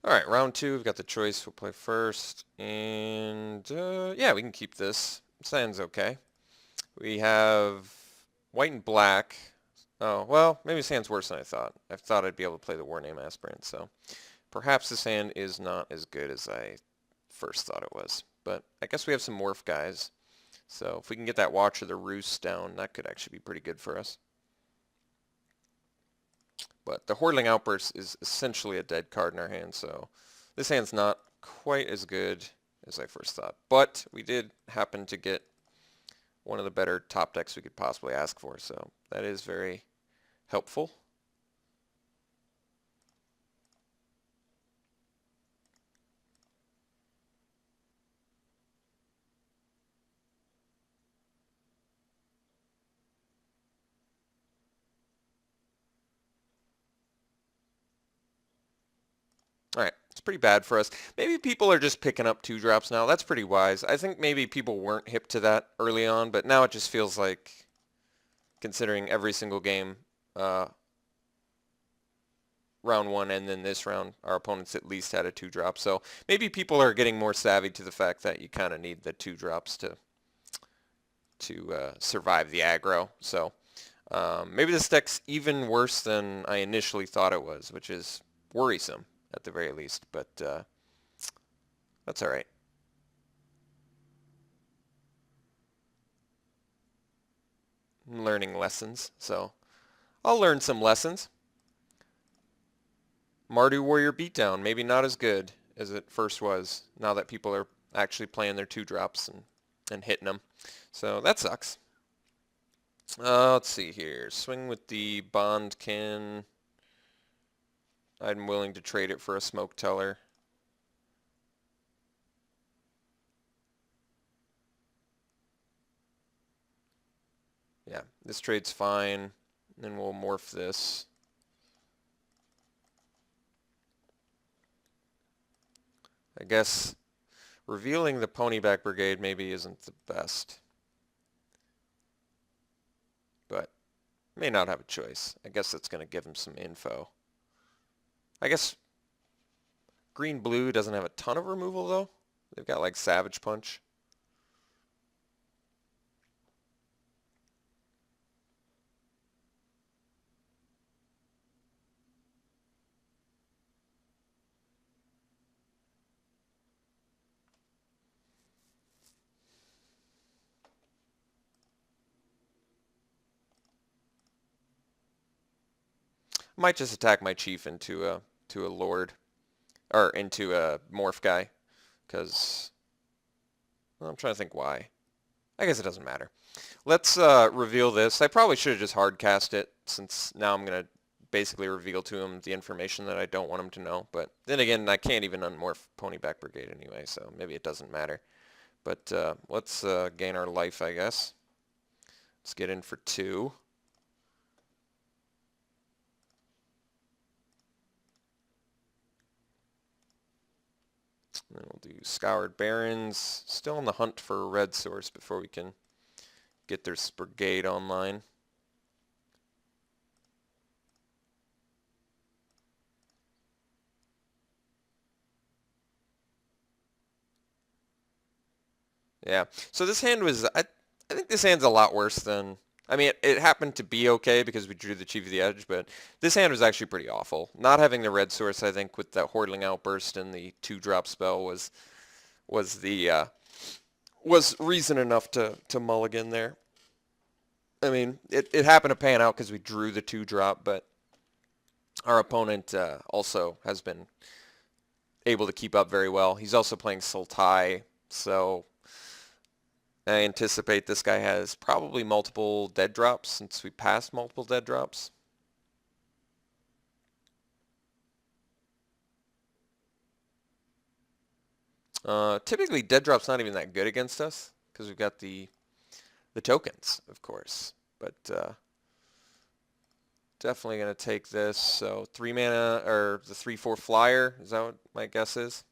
Alright, round two, we've got the choice. We'll play first. And, yeah, we can keep this. Sounds okay. We have white and black. Oh, well, maybe this hand's worse than I thought. I thought I'd be able to play the War Name Aspirant, so perhaps this hand is not as good as I first thought it was. But I guess we have some morph guys. So if we can get that Watch of the Roost down, that could actually be pretty good for us. But the Hordeling Outburst is essentially a dead card in our hand, so this hand's not quite as good as I first thought. But we did happen to get one of the better top decks we could possibly ask for, so that is very helpful. Alright, it's pretty bad for us. Maybe people are just picking up 2-drops now. That's pretty wise. I think maybe people weren't hip to that early on, but now it just feels like, considering every single game, round one and then this round, our opponents at least had a 2-drop. So maybe people are getting more savvy to the fact that you kind of need the 2-drops to survive the aggro. So maybe this deck's even worse than I initially thought it was, which is worrisome at the very least, but that's all right. I'm learning lessons, so I'll learn some lessons. Mardu Warrior Beatdown, maybe not as good as it first was, now that people are actually playing their 2-drops and hitting them. So that sucks. Let's see here. Swing with the Bondkin. I'm willing to trade it for a Smoke Teller. Yeah, this trade's fine. Then we'll morph this. I guess revealing the Ponyback Brigade maybe isn't the best. But may not have a choice. I guess that's going to give him some info. I guess green-blue doesn't have a ton of removal, though. They've got, like, Savage Punch. Might just attack my chief into a lord, or into a morph guy, because well, I'm trying to think why. I guess it doesn't matter. Let's reveal this. I probably should have just hard cast it, since now I'm going to basically reveal to him the information that I don't want him to know. But then again, I can't even unmorph Ponyback Brigade anyway, so maybe it doesn't matter. But let's gain our life, I guess. Let's get in for 2. Then we'll do Scoured Barrens. Still on the hunt for a red source before we can get their brigade online. Yeah. So this hand was, I think this hand's a lot worse than, I mean, it happened to be okay because we drew the Chief of the Edge, but this hand was actually pretty awful. Not having the red source, I think, with that Hordeling Outburst and the 2-drop spell was reason enough to mulligan there. I mean, it happened to pan out because we drew the 2-drop, but our opponent also has been able to keep up very well. He's also playing Sultai, so I anticipate this guy has probably multiple dead drops since we passed multiple dead drops. Typically, dead drop's not even that good against us because we've got the tokens, of course. But definitely going to take this. So 3 mana, or the 3/4 flyer, is that what my guess is?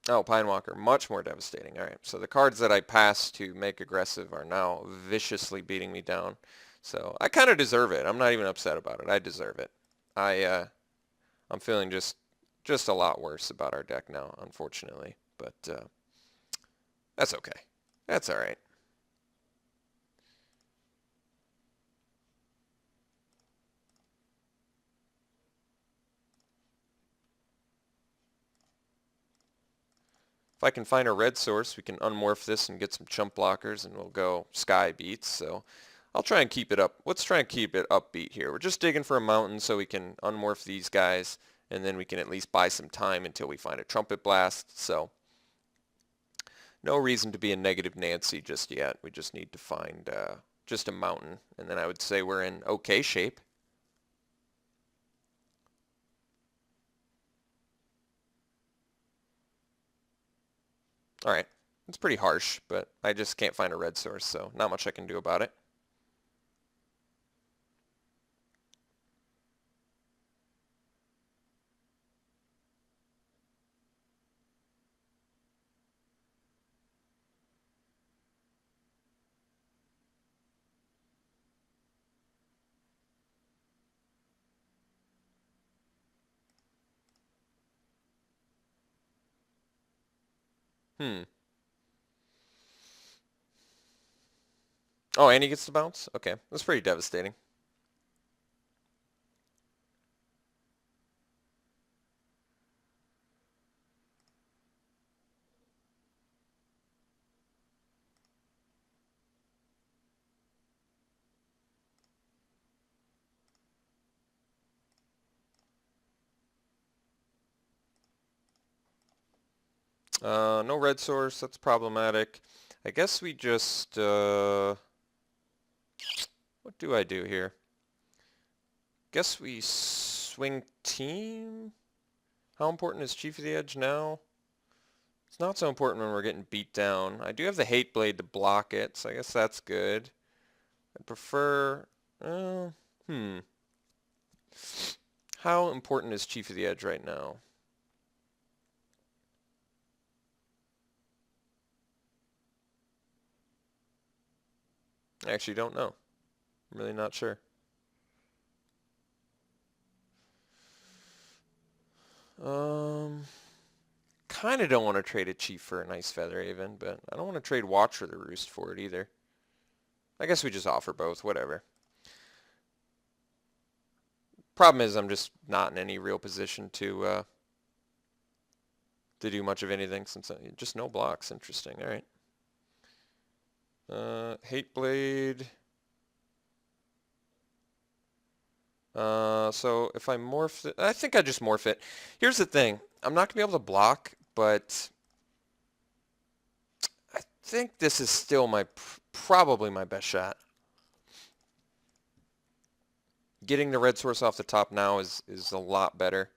Oh, Pinewalker, much more devastating. All right, so the cards that I passed to make aggressive are now viciously beating me down. So I kind of deserve it. I'm not even upset about it. I deserve it. I I'm feeling just a lot worse about our deck now, unfortunately. But that's okay. That's all right. If I can find a red source, we can unmorph this and get some chump blockers, and we'll go sky beats. So I'll try and keep it up. Let's try and keep it upbeat here. We're just digging for a mountain so we can unmorph these guys, and then we can at least buy some time until we find a trumpet blast. So no reason to be a negative Nancy just yet. We just need to find just a mountain, and then I would say we're in okay shape. All right, it's pretty harsh, but I just can't find a red source, so not much I can do about it. Hmm. Oh, and he gets to bounce? Okay, that's pretty devastating. No red source, that's problematic. I guess we just, what do I do here? Guess we swing team? How important is Chief of the Edge now? It's not so important when we're getting beat down. I do have the Hate Blade to block it, so I guess that's good. I'd prefer, hmm. How important is Chief of the Edge right now? I actually don't know. I'm really not sure. Kind of don't want to trade a Chief for a nice Feather Haven, but I don't want to trade Watcher the Roost for it either. I guess we just offer both, whatever. Problem is I'm just not in any real position to do much of anything since just no blocks. Interesting. All right. Hate Blade. So if I morph it, I think I just morph it. Here's the thing. I'm not going to be able to block, but I think this is still probably my best shot. Getting the red source off the top now is a lot better.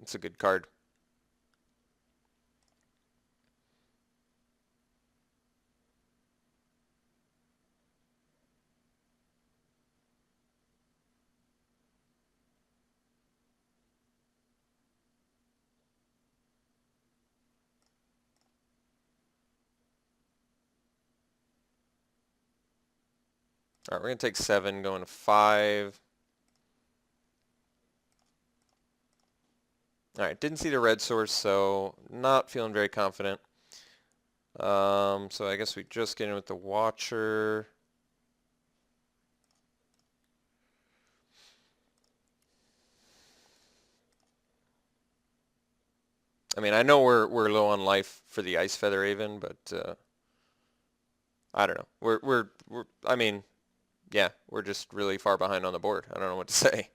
It's a good card. All right, we're going to take 7, going to 5. All right, didn't see the red source, so not feeling very confident. So I guess we just get in with the Watcher. I mean, I know we're low on life for the Ice Feather Haven, but I don't know. We're I mean, yeah, we're just really far behind on the board. I don't know what to say.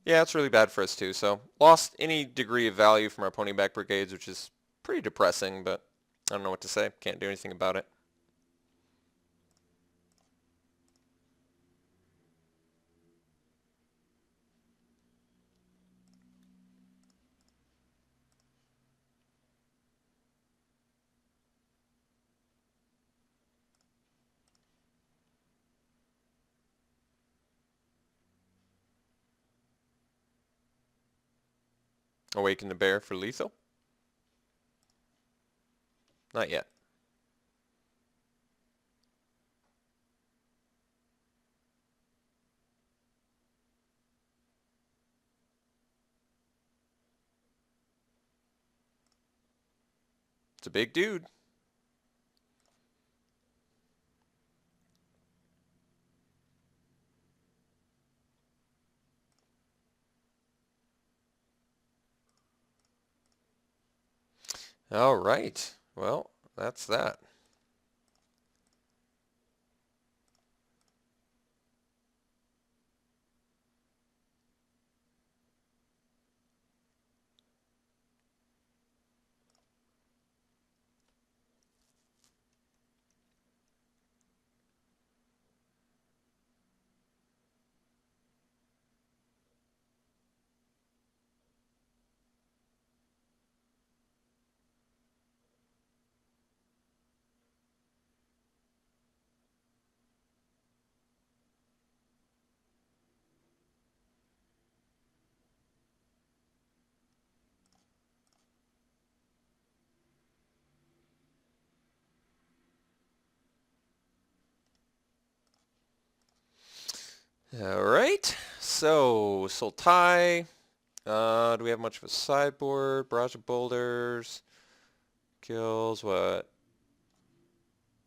Yeah, it's really bad for us too. So lost any degree of value from our pony back brigades, which is pretty depressing, but I don't know what to say. Can't do anything about it. Awaken the bear for lethal? Not yet. It's a big dude. All right. Well, that's that. All right. So, Sultai. Do we have much of a sideboard? Barrage of boulders. Kills, what?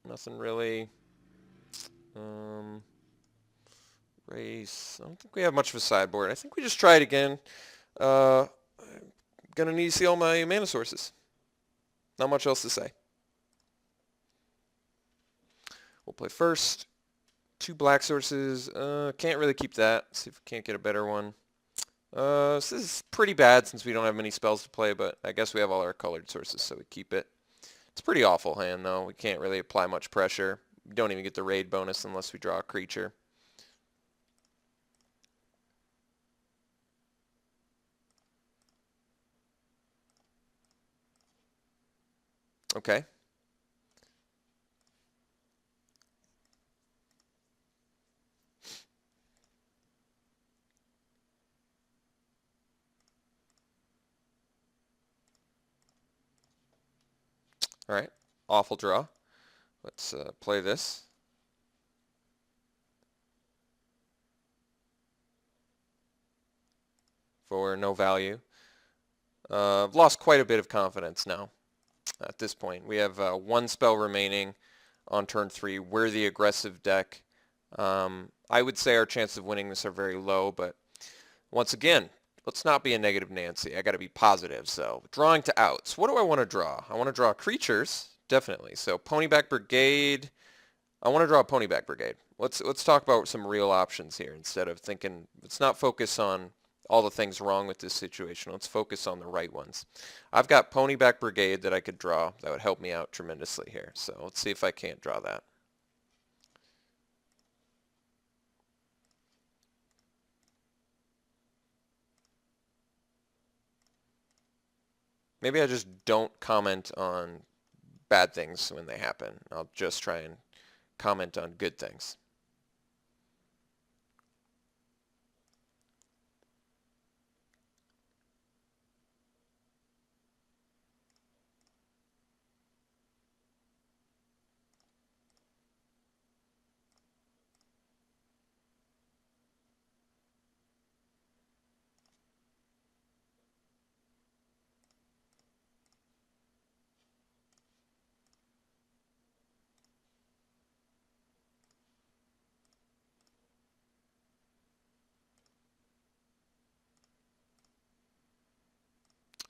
Nothing really. Race. I don't think we have much of a sideboard. I think we just try it again. I'm gonna need to see all my mana sources. Not much else to say. We'll play first. 2 black sources. Can't really keep that. See if we can't get a better one. This is pretty bad since we don't have many spells to play, but I guess we have all our colored sources, so we keep it. It's a pretty awful hand, though. We can't really apply much pressure. We don't even get the raid bonus unless we draw a creature. Okay. All right. Awful draw. Let's play this. For no value. I've lost quite a bit of confidence now at this point. We have 1 spell remaining on turn 3. We're the aggressive deck. I would say our chances of winning this are very low, but once again, let's not be a negative Nancy. I got to be positive. So drawing to outs. What do I want to draw? I want to draw creatures, definitely. So Ponyback Brigade. I want to draw a Ponyback Brigade. Let's talk about some real options here instead of thinking. Let's not focus on all the things wrong with this situation. Let's focus on the right ones. I've got Ponyback Brigade that I could draw that would help me out tremendously here. So let's see if I can't draw that. Maybe I just don't comment on bad things when they happen. I'll just try and comment on good things.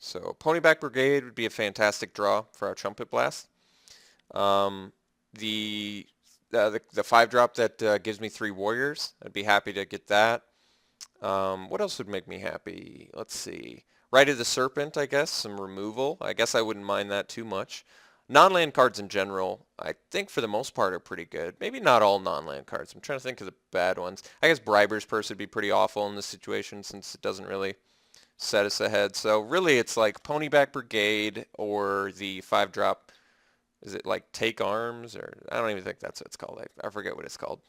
So Ponyback Brigade would be a fantastic draw for our Trumpet Blast. Um, the 5-drop that gives me 3 warriors, I'd be happy to get that. What else would make me happy? Let's see. Rite of the Serpent, I guess, some removal. I guess I wouldn't mind that too much. Non-land cards in general, I think for the most part are pretty good. Maybe not all non-land cards. I'm trying to think of the bad ones. I guess Briber's Purse would be pretty awful in this situation since it doesn't really set us ahead. So really it's like Ponyback Brigade or the 5-drop. Is it like Take Arms? Or I don't even think that's what it's called. I forget what it's called.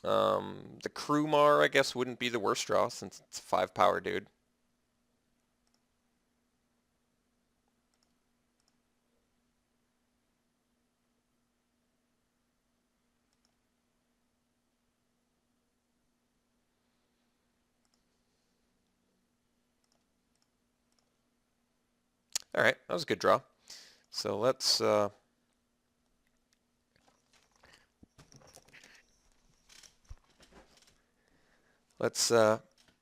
The Krumar, I guess, wouldn't be the worst draw since it's a 5-power dude. All right, that was a good draw. So let's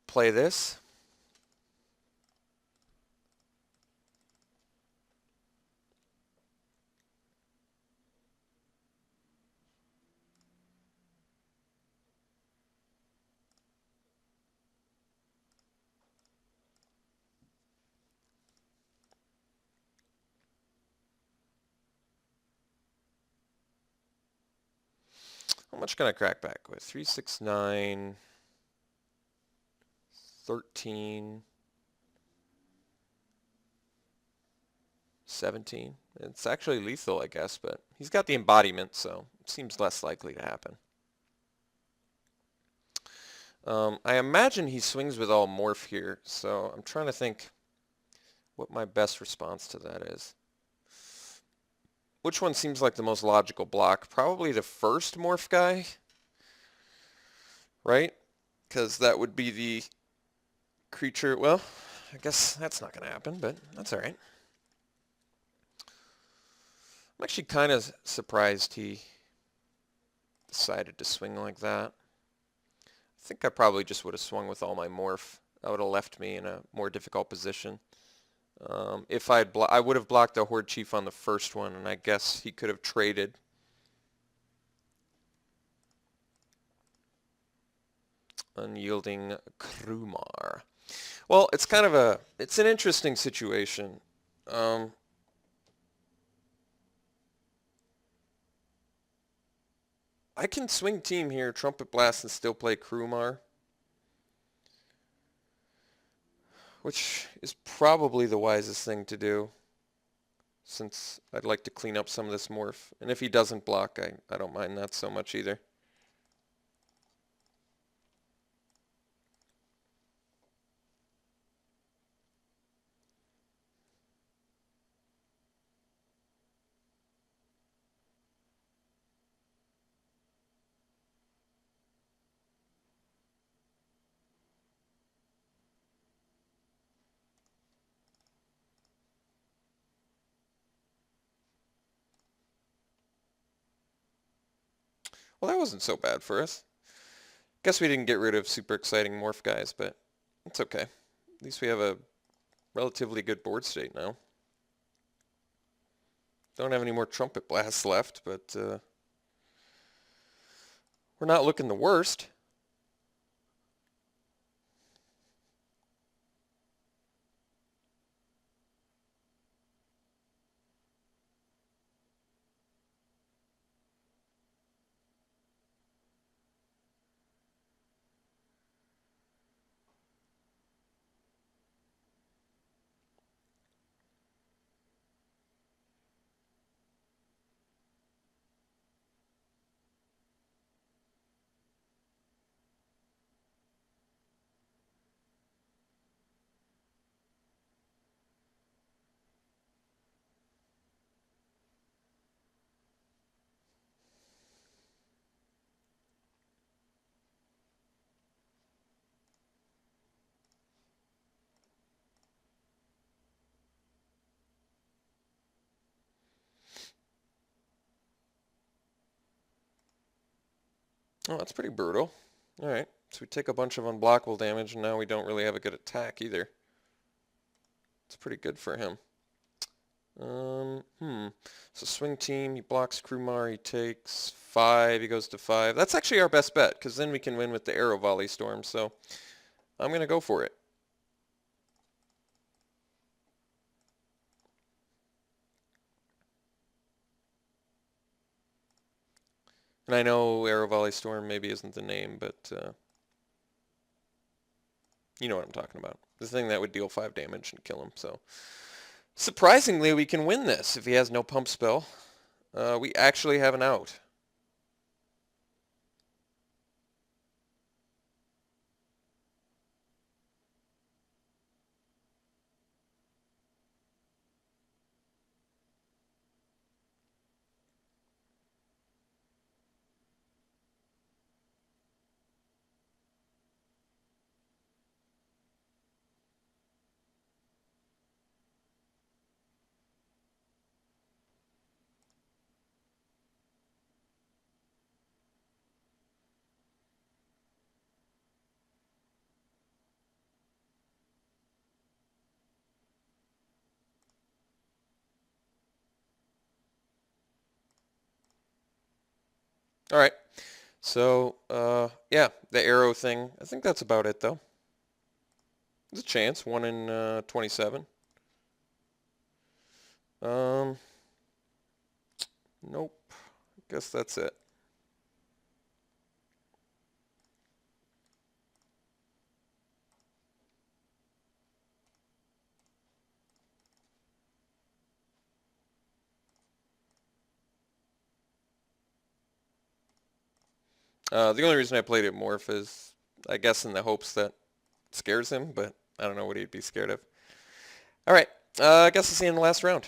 play this. How much can I crack back with? 3, 6, 9, 13, 17. It's actually lethal, I guess, but he's got the embodiment, so it seems less likely to happen. I imagine he swings with all morph here, so I'm trying to think what my best response to that is. Which one seems like the most logical block? Probably the first morph guy, right? Because that would be the creature. Well, I guess that's not going to happen, but that's all right. I'm actually kind of surprised he decided to swing like that. I think I probably just would have swung with all my morph. That would have left me in a more difficult position. If I would have blocked the Horde Chief on the first one, and I guess he could have traded. Unyielding Krumar. Well, it's kind of it's an interesting situation. I can swing team here, Trumpet Blast, and still play Krumar, which is probably the wisest thing to do, since I'd like to clean up some of this morph. And if he doesn't block, I don't mind that so much either. Well, that wasn't so bad for us. Guess we didn't get rid of super exciting morph guys, but it's okay. At least we have a relatively good board state now. Don't have any more Trumpet Blasts left, but we're not looking the worst. Oh, that's pretty brutal. Alright, so we take a bunch of unblockable damage, and now we don't really have a good attack either. It's pretty good for him. So swing team, he blocks Krumar, he takes 5, he goes to 5. That's actually our best bet, because then we can win with the Arrow Volley Storm, so I'm going to go for it. And I know Arrow Volley Storm maybe isn't the name, but you know what I'm talking about. The thing that would deal 5 damage and kill him. So surprisingly, we can win this if he has no pump spell. We actually have an out. All right. So, yeah, the arrow thing. I think that's about it, though. There's a chance. 1 in 27. Um, nope. Guess that's it. The only reason I played it Morph is, I guess, in the hopes that it scares him, but I don't know what he'd be scared of. All right. I guess I'll see you in the last round.